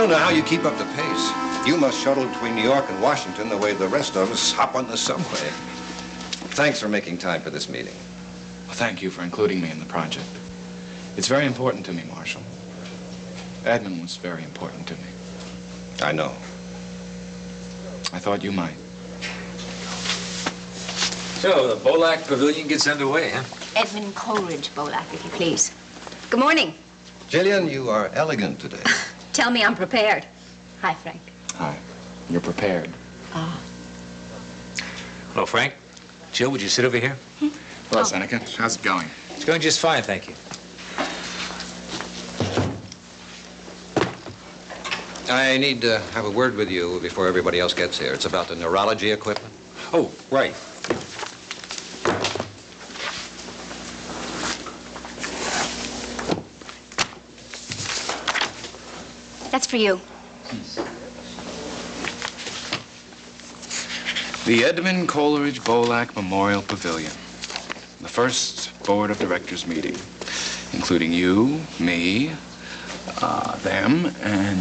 don't know how you keep up the pace. You must shuttle between New York and Washington the way the rest of us hop on the subway. Thanks for making time for this meeting. Well, thank you for including me in the project. It's very important to me, Marshal. Edmund was very important to me. I know. I thought you might. So, the Bolack Pavilion gets underway, huh? Edmund Coleridge Bolack, if you please. Good morning. Jillian, you are elegant today. Tell me I'm prepared. Hi, Frank. Hi. You're prepared. Ah. Hello, Frank. Jill, would you sit over here? Hello, Seneca. How's it going? It's going just fine, thank you. I need to have a word with you before everybody else gets here. It's about the neurology equipment. Oh, right. That's for you. The Edmund Coleridge Bolack Memorial Pavilion. The first board of directors meeting, including you, me, them, and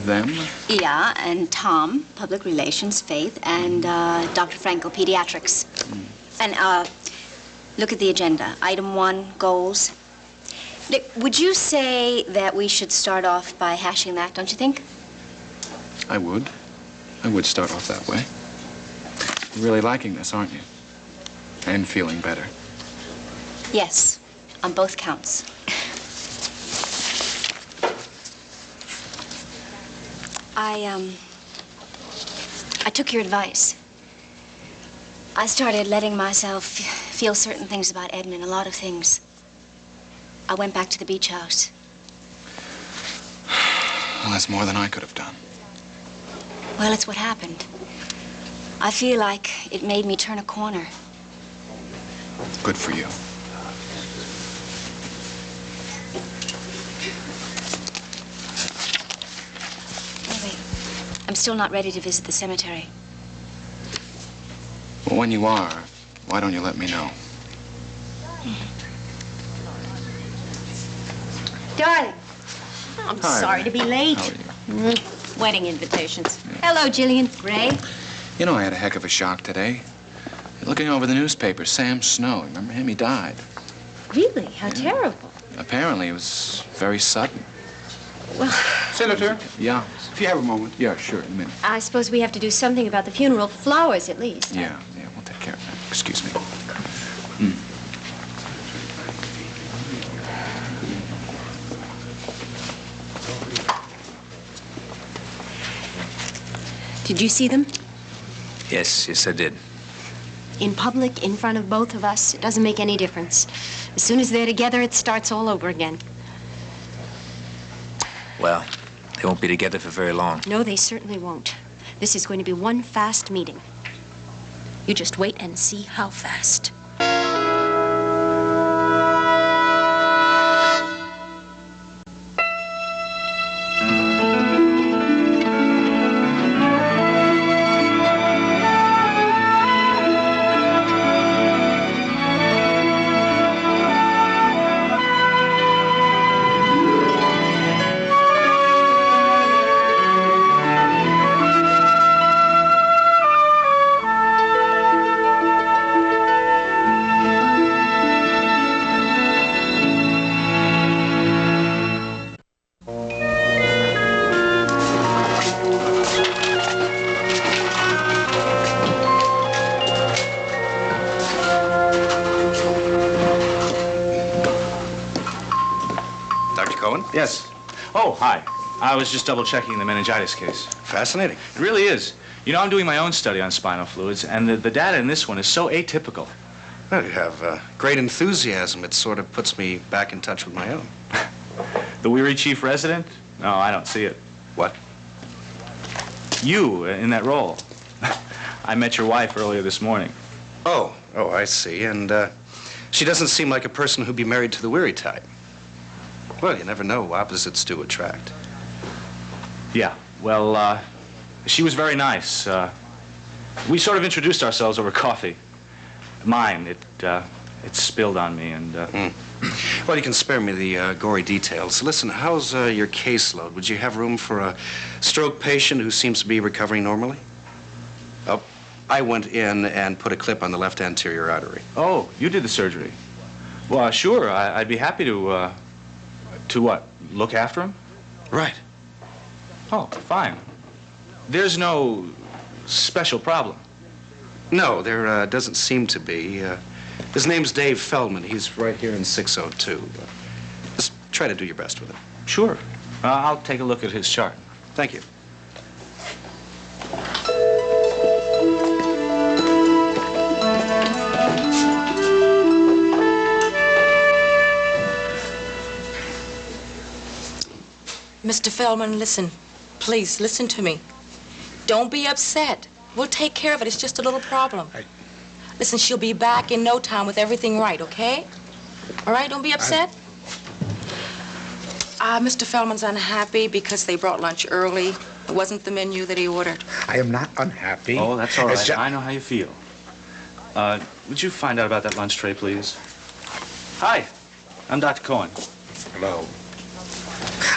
them. Yeah, and Tom, public relations, Faith, and Dr. Franco, pediatrics. And look at the agenda. Item 1, goals. Nick, would you say that we should start off by hashing that, don't you think? I would. I would start off that way. You're really liking this, aren't you? And feeling better. Yes, on both counts. I took your advice. I started letting myself feel certain things about Edmund, a lot of things. I went back to the beach house. Well, that's more than I could have done. Well, it's what happened. I feel like it made me turn a corner. Good for you. Anyway, I'm still not ready to visit the cemetery. Well, when you are, why don't you let me know? Darling. I'm Hi, sorry Ray. to be late. How are you? Wedding invitations. Hello, Jillian. Ray. You know, I had a heck of a shock today. Looking over the newspaper, Sam Snow. Remember him? He died. Really? How terrible. Apparently, it was very sudden. Well, Senator, Yeah. if you have a moment. Yeah, sure. In a minute. I suppose we have to do something about the funeral. Flowers, at least. Yeah, we'll take care of that. Excuse me. Did you see them? Yes, I did. In public, in front of both of us, it doesn't make any difference. As soon as they're together, it starts all over again. Well, they won't be together for very long. No, they certainly won't. This is going to be one fast meeting. You just wait and see how fast. Yes. Oh, hi. I was just double-checking the meningitis case. Fascinating. It really is. You know, I'm doing my own study on spinal fluids, and the data in this one is so atypical. Well, you have great enthusiasm. It sort of puts me back in touch with my own. The weary chief resident? No, I don't see it. What? You, in that role. I met your wife earlier this morning. Oh, I see. And she doesn't seem like a person who'd be married to the weary type. Well, you never know. Opposites do attract. Yeah, well, she was very nice. We sort of introduced ourselves over coffee. Mine, it spilled on me, and... Well, you can spare me the gory details. Listen, how's your caseload? Would you have room for a stroke patient who seems to be recovering normally? Oh, I went in and put a clip on the left anterior artery. Oh, you did the surgery. Well, sure. I'd be happy to what? Look after him? Right. Oh, fine. There's no special problem. No, there doesn't seem to be. His name's Dave Feldman. He's right here in 602. Just try to do your best with him. Sure. I'll take a look at his chart. Thank you. Mr. Feldman, listen. Please, listen to me. Don't be upset. We'll take care of it. It's just a little problem. Listen, she'll be back in no time with everything right, okay? All right, don't be upset. Mr. Feldman's unhappy because they brought lunch early. It wasn't the menu that he ordered. I am not unhappy. Oh, that's all It's right. I know how you feel. Would you find out about that lunch tray, please? Hi, I'm Dr. Cohen. Hello.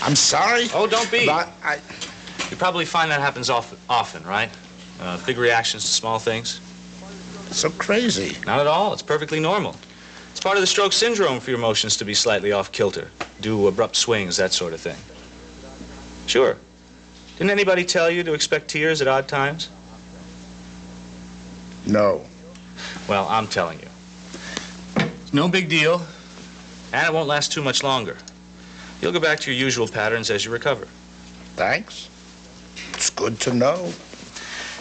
I'm sorry. Oh, don't be. But You probably find that happens often, right? Big reactions to small things. so crazy. Not at all. It's perfectly normal. It's part of the stroke syndrome for your emotions to be slightly off kilter, do abrupt swings, that sort of thing. Sure. Didn't anybody tell you to expect tears at odd times? No. Well, I'm telling you. It's no big deal, and it won't last too much longer. You'll go back to your usual patterns as you recover. Thanks. It's good to know.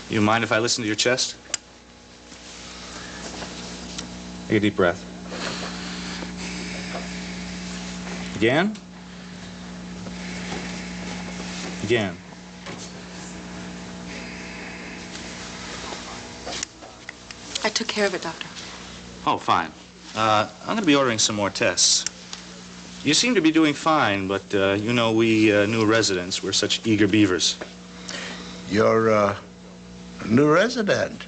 You mind if I listen to your chest? Take a deep breath. Again. Again. I took care of it, Doctor. Oh, fine. I'm going to be ordering some more tests. You seem to be doing fine, but, you know, we new residents, we're such eager beavers. You're a new resident.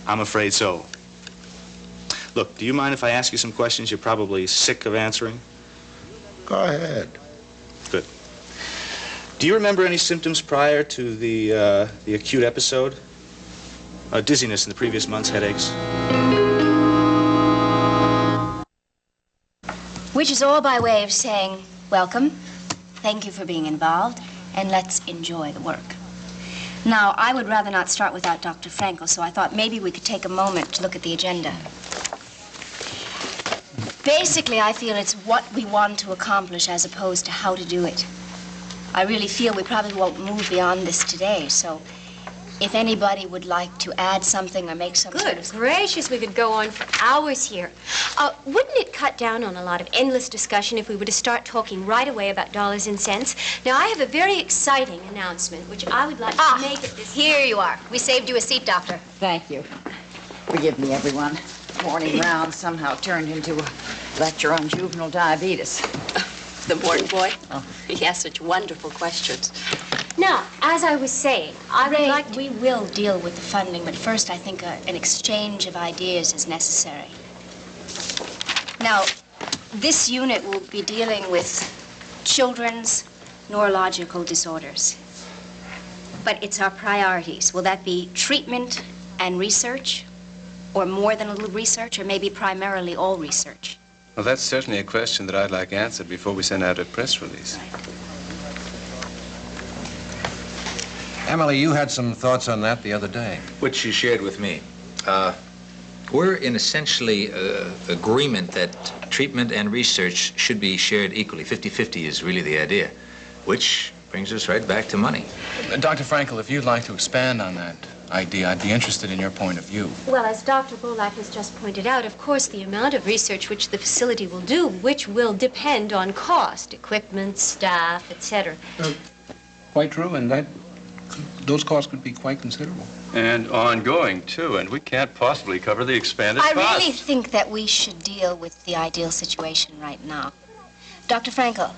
I'm afraid so. Look, do you mind if I ask you some questions you're probably sick of answering? Go ahead. Good. Do you remember any symptoms prior to the acute episode? Dizziness in the previous months, headaches? Which is all by way of saying, welcome, thank you for being involved, and let's enjoy the work. Now, I would rather not start without Dr. Frankel, so I thought maybe we could take a moment to look at the agenda. Basically, I feel it's what we want to accomplish as opposed to how to do it. I really feel we probably won't move beyond this today, so if anybody would like to add something or make some sort Good of... gracious, we could go on for hours here. Wouldn't it cut down on a lot of endless discussion if we were to start talking right away about dollars and cents? Now, I have a very exciting announcement, which I would like to make at this... Here you are. We saved you a seat, Doctor. Thank you. Forgive me, everyone. Morning round somehow turned into a lecture on juvenile diabetes. The Morton boy? Oh. He asks such wonderful questions. Now, as I was saying, I would like to... We will deal with the funding, but first I think an exchange of ideas is necessary. Now, this unit will be dealing with children's neurological disorders. But it's our priorities. Will that be treatment and research? Or more than a little research? Or maybe primarily all research? Well, that's certainly a question that I'd like answered before we send out a press release. Emily, you had some thoughts on that the other day. Which you shared with me. We're in essentially agreement that treatment and research should be shared equally. 50-50 is really the idea, which brings us right back to money. Dr. Frankel, if you'd like to expand on that idea, I'd be interested in your point of view. Well, as Dr. Bolak has just pointed out, of course, the amount of research which the facility will do, which will depend on cost, equipment, staff, etc. Quite true, and those costs could be quite considerable. And ongoing, too, and we can't possibly cover the expanded I costs. really think that we should deal with the ideal situation right now. Dr. Frankel,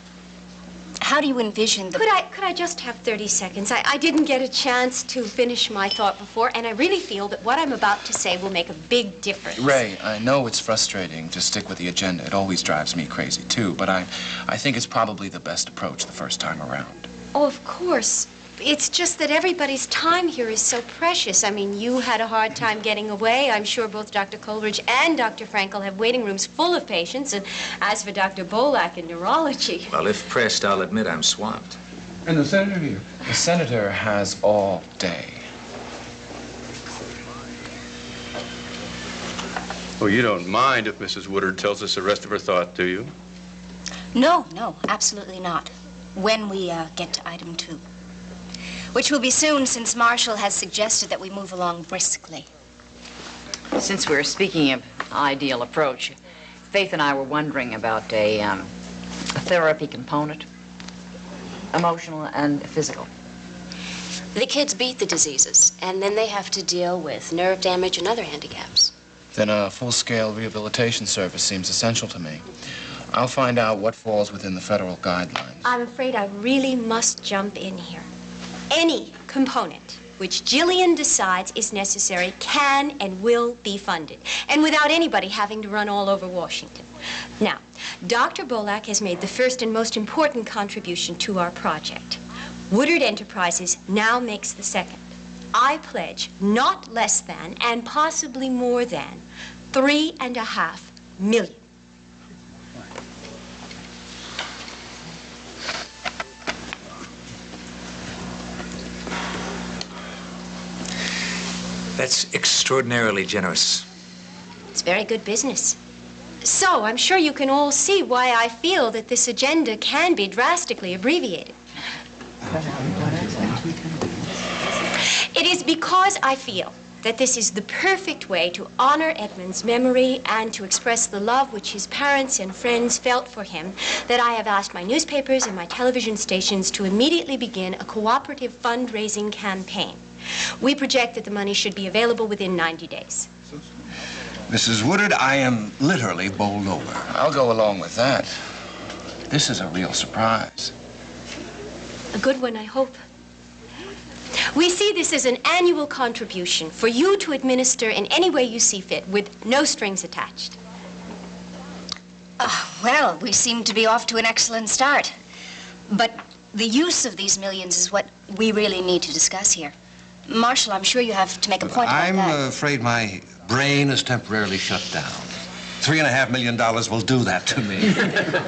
how do you envision the... Could I just have 30 seconds? I didn't get a chance to finish my thought before, and I really feel that what I'm about to say will make a big difference. Ray, I know it's frustrating to stick with the agenda. It always drives me crazy, too. But I think it's probably the best approach the first time around. Oh, of course. It's just that everybody's time here is so precious. I mean, you had a hard time getting away. I'm sure both Dr. Coleridge and Dr. Frankel have waiting rooms full of patients. And as for Dr. Bolak in neurology... Well, if pressed, I'll admit I'm swamped. And the senator here? The senator has all day. Oh, you don't mind if Mrs. Woodard tells us the rest of her thought, do you? No, absolutely not. When we get to item 2. Which will be soon, since Marshall has suggested that we move along briskly. Since we're speaking of ideal approach, Faith and I were wondering about a therapy component, emotional and physical. The kids beat the diseases, and then they have to deal with nerve damage and other handicaps. Then a full-scale rehabilitation service seems essential to me. I'll find out what falls within the federal guidelines. I'm afraid I really must jump in here. Any component which Jillian decides is necessary can and will be funded, and without anybody having to run all over Washington. Now, Dr. Bolak has made the first and most important contribution to our project. Woodard Enterprises now makes the second. I pledge not less than, and possibly more than, $3.5 million. That's extraordinarily generous. It's very good business. So, I'm sure you can all see why I feel that this agenda can be drastically abbreviated. It is because I feel that this is the perfect way to honor Edmund's memory and to express the love which his parents and friends felt for him that I have asked my newspapers and my television stations to immediately begin a cooperative fundraising campaign. We project that the money should be available within 90 days. Mrs. Woodard, I am literally bowled over. I'll go along with that. This is a real surprise. A good one, I hope. We see this as an annual contribution for you to administer in any way you see fit, with no strings attached. Well, we seem to be off to an excellent start. But the use of these millions is what we really need to discuss here. Marshall, I'm sure you have to make a point about that. I'm afraid my brain is temporarily shut down. $3.5 million will do that to me.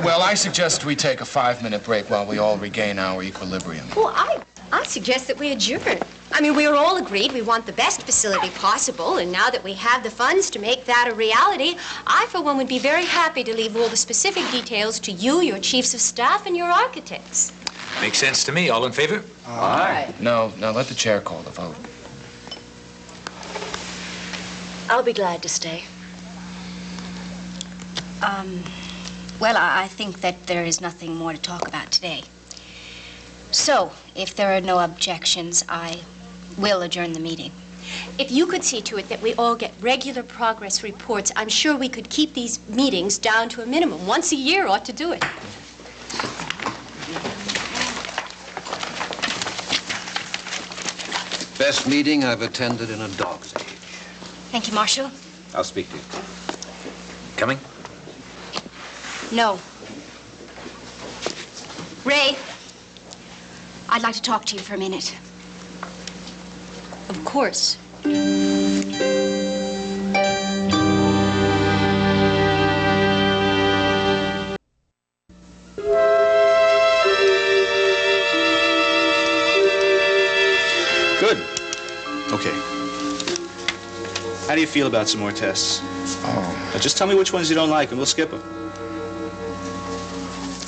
Well, I suggest we take a 5-minute break while we all regain our equilibrium. Well, I suggest that we adjourn. I mean, we are all agreed we want the best facility possible, and now that we have the funds to make that a reality, I, for one, would be very happy to leave all the specific details to you, your chiefs of staff, and your architects. Makes sense to me. All in favor? Aye. No, let the chair call the vote. I'll be glad to stay. Well, I think that there is nothing more to talk about today. So, if there are no objections, I will adjourn the meeting. If you could see to it that we all get regular progress reports, I'm sure we could keep these meetings down to a minimum. Once a year ought to do it. Best meeting I've attended in a dog's age. Thank you, Marshall. I'll speak to you. Coming? No. Ray, I'd like to talk to you for a minute. Of course. Good. Okay. How do you feel about some more tests? Oh. Now, just tell me which ones you don't like, and we'll skip them.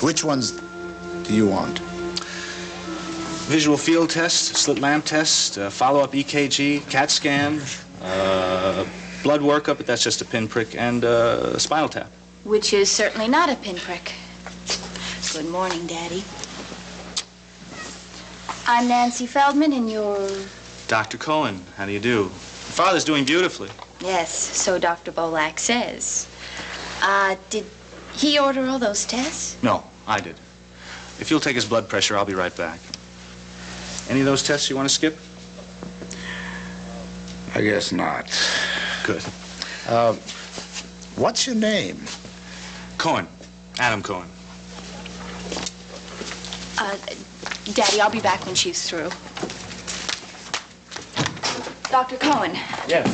Which ones do you want? Visual field test, slit lamp test, follow-up EKG, CAT scan, blood workup, but that's just a pinprick, and spinal tap. Which is certainly not a pinprick. Good morning, Daddy. I'm Nancy Feldman, and you're... Dr. Cohen, how do you do? Your father's doing beautifully. Yes, so Dr. Bolak says. Did he order all those tests? No, I did. If you'll take his blood pressure, I'll be right back. Any of those tests you want to skip? I guess not. Good. What's your name? Cohen. Adam Cohen. Daddy, I'll be back when she's through. Dr. Cohen. Yes.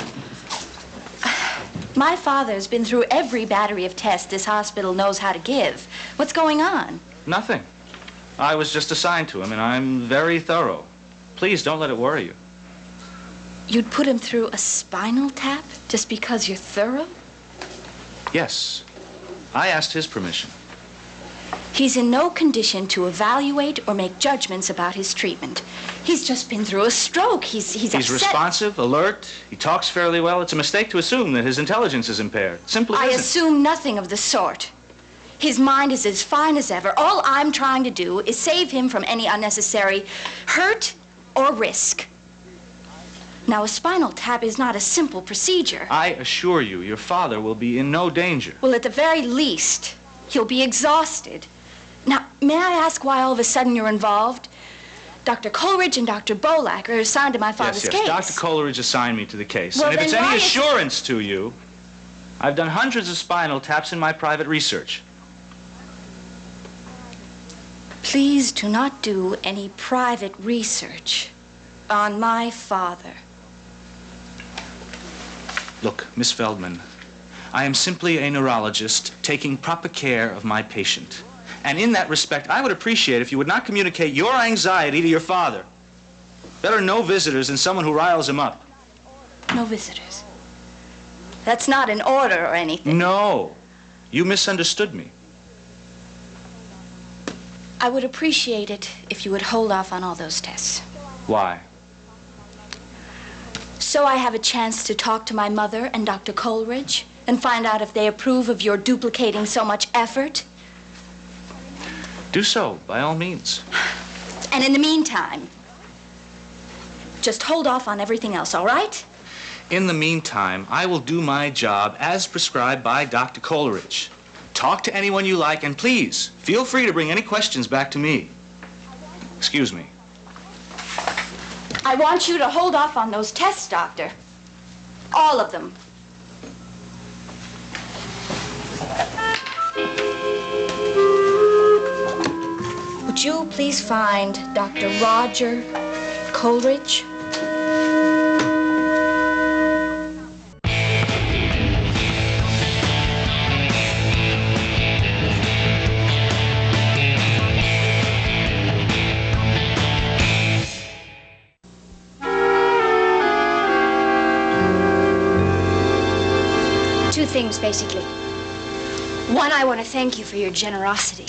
My father's been through every battery of tests this hospital knows how to give. What's going on? Nothing. I was just assigned to him, and I'm very thorough. Please don't let it worry you. You'd put him through a spinal tap just because you're thorough? Yes. I asked his permission. He's in no condition to evaluate or make judgments about his treatment. He's just been through a stroke. He's upset. Responsive, alert. He talks fairly well. It's a mistake to assume that his intelligence is impaired. Simply I isn't. assume nothing of the sort. His mind is as fine as ever. All I'm trying to do is save him from any unnecessary hurt or risk. Now, a spinal tap is not a simple procedure. I assure you, your father will be in no danger. Well, at the very least, he'll be exhausted. Now, may I ask why all of a sudden you're involved? Dr. Coleridge and Dr. Bolak are assigned to my father's Yes, case. Dr. Coleridge assigned me to the case. Well, and if then it's any why is it- assurance to you, I've done hundreds of spinal taps in my private research. Please do not do any private research on my father. Look, Miss Feldman, I am simply a neurologist taking proper care of my patient. And in that respect, I would appreciate if you would not communicate your anxiety to your father. Better no visitors than someone who riles him up. No visitors. That's not an order or anything. No. You misunderstood me. I would appreciate it if you would hold off on all those tests. Why? So I have a chance to talk to my mother and Dr. Coleridge and find out if they approve of your duplicating so much effort. Do so, by all means. And in the meantime, just hold off on everything else, all right? In the meantime, I will do my job as prescribed by Dr. Coleridge. Talk to anyone you like, and please, feel free to bring any questions back to me. Excuse me. I want you to hold off on those tests, Doctor. All of them. Would you please find Dr. Roger Coleridge? Two things, basically. One, I want to thank you for your generosity.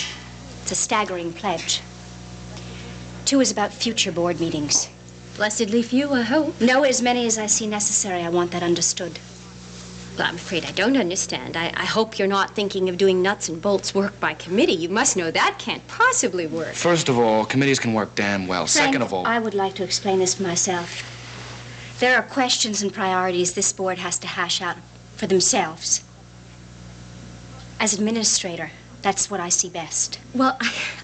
It's a staggering pledge. Two is about future board meetings. Blessedly few, I hope. No, as many as I see necessary. I want that understood. Well, I'm afraid I don't understand. I hope you're not thinking of doing nuts and bolts work by committee. You must know that can't possibly work. First of all, committees can work damn well. Frank, Second of all... I would like to explain this myself. There are questions and priorities this board has to hash out for themselves. As administrator, that's what I see best. Well,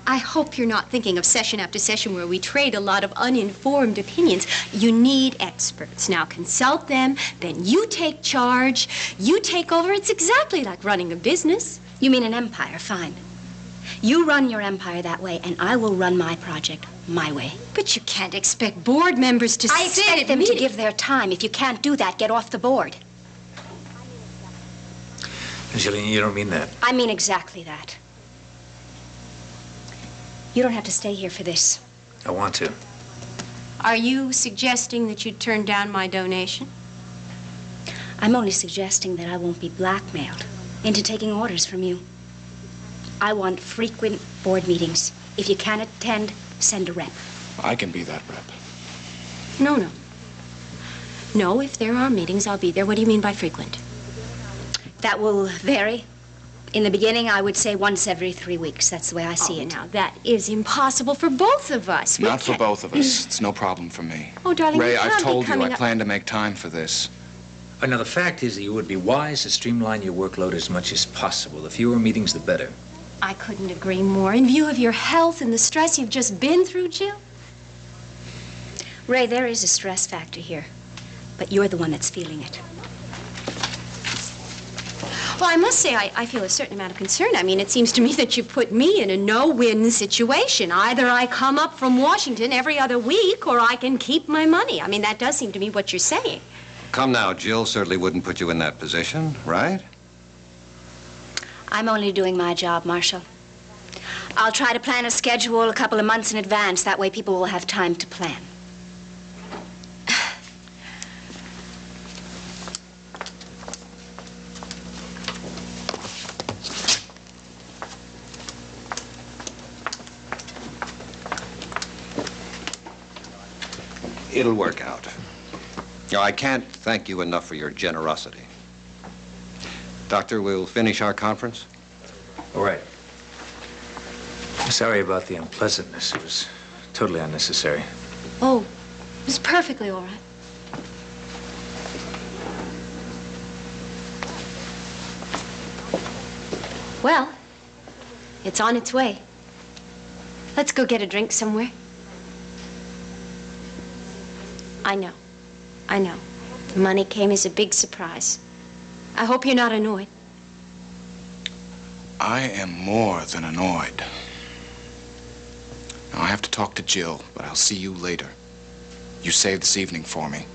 I hope you're not thinking of session after session where we trade a lot of uninformed opinions. You need experts. Now consult them, then you take charge, you take over. It's exactly like running a business. You mean an empire? Fine. You run your empire that way, and I will run my project my way. But you can't expect board members to I sit expect at them to meetings. give their time. If you can't do that, get off the board. Angelina, you don't mean that. I mean exactly that. You don't have to stay here for this. I want to. Are you suggesting that you'd turn down my donation? I'm only suggesting that I won't be blackmailed into taking orders from you. I want frequent board meetings. If you can't attend, send a rep. I can be that rep. No. No, if there are meetings, I'll be there. What do you mean by frequent? That will vary. In the beginning, I would say once every 3 weeks. That's the way I see it. Now, that is impossible for both of us. We Not for can't- both of us. It's no problem for me. Oh, darling, Ray, you can't I've be told you coming I up- plan to make time for this. Now, the fact is that you would be wise to streamline your workload as much as possible. The fewer meetings, the better. I couldn't agree more. In view of your health and the stress you've just been through, Jill. Ray, there is a stress factor here, but you're the one that's feeling it. Well, I must say, I feel a certain amount of concern. I mean, it seems to me that you put me in a no-win situation. Either I come up from Washington every other week, or I can keep my money. I mean, that does seem to me what you're saying. Come now, Jill certainly wouldn't put you in that position, right? I'm only doing my job, Marshall. I'll try to plan a schedule a couple of months in advance. That way people will have time to plan. It'll work out. Now, I can't thank you enough for your generosity. Doctor, we'll finish our conference? All right. I'm sorry about the unpleasantness. It was totally unnecessary. Oh, it's perfectly all right. Well, it's on its way. Let's go get a drink somewhere. I know. I know. The money came as a big surprise. I hope you're not annoyed. I am more than annoyed. Now, I have to talk to Jill, but I'll see you later. You saved this evening for me.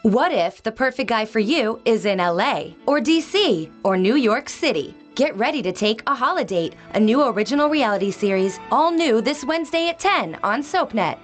What if the perfect guy for you is in LA, or DC, or New York City? Get ready to take a Holidate, a new original reality series, all new this Wednesday at 10 on SoapNet.